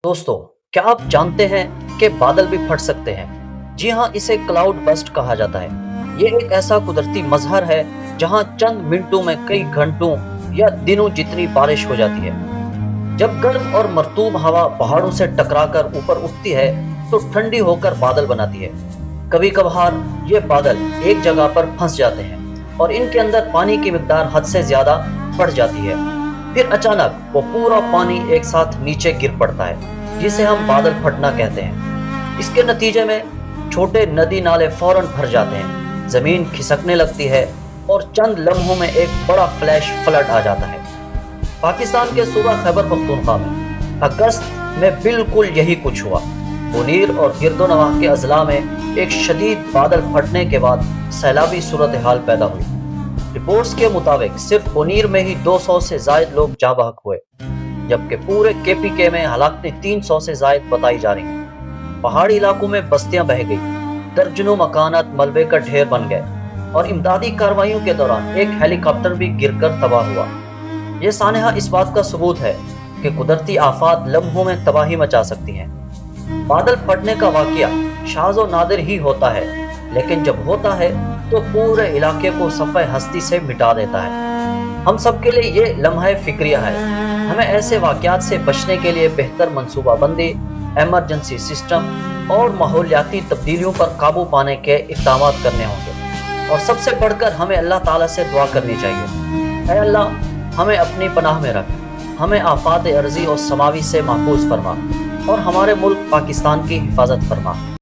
दोस्तों, क्या आप जानते हैं कि बादल भी फट सकते हैं? जी हाँ, इसे क्लाउड बस्ट कहा जाता है। ये एक ऐसा कुदरती मजहर है जहाँ चंद मिनटों में कई घंटों या दिनों जितनी बारिश हो जाती है। जब गर्म और मरतूब हवा पहाड़ों से टकराकर ऊपर उठती है तो ठंडी होकर बादल बनाती है। कभी कभार ये बादल एक जगह पर फंस जाते हैं और इनके अंदर पानी की मिकदार हद से ज्यादा बढ़ जाती है। फिर अचानक वो पूरा पानी एक साथ नीचे गिर पड़ता है, जिसे हम बादल फटना कहते हैं। इसके नतीजे में छोटे नदी नाले फौरन भर जाते हैं, जमीन खिसकने लगती है और चंद लम्हों में एक बड़ा फ्लैश फ्लड आ जाता है। पाकिस्तान के सूबा खैबर पख्तूनख्वा में अगस्त में बिल्कुल यही कुछ हुआ। मुनीर और गिरदोनवाह के अजला में एक शदीद बादल फटने के बाद सैलाबी सूरत हाल पैदा हुई। रिपोर्ट्स के मुताबिक सिर्फ मुनीर में ही 200 से जायद लोग जाँ बहक हुए, जबकि पूरे केपीके में हलाकतें 300 से जायद बताई जा रही हैं। पहाड़ी इलाकों में बस्तियां बह गई, दर्जनों मकानात मलबे का ढेर बन गए और इमदादी कार्रवाइयों के दौरान एक हेलीकॉप्टर भी गिरकर तबाह हुआ। ये सानहा इस बात का सबूत है कि कुदरती आफात लम्हों में तबाही मचा सकती हैं। बादल फटने का वाकया शाज़ व नादिर ही होता है, लेकिन जब होता है तो पूरे इलाके को सफ़े हस्ती से मिटा देता है। हम सब के लिए ये लम्हा फिक्रिया है। हमें ऐसे वाकयात से बचने के लिए बेहतर मनसूबा बंदी, एमरजेंसी सिस्टम और माहौलियाती तब्दीलियों पर काबू पाने के इक़दाम करने होंगे। और सबसे बढ़कर हमें अल्लाह ताला से दुआ करनी चाहिए, ऐ अल्लाह हमें अपनी पनाह में रख, हमें आफात अर्जी और समावी से महफूज फरमा और हमारे मुल्क पाकिस्तान की हिफाजत फरमा।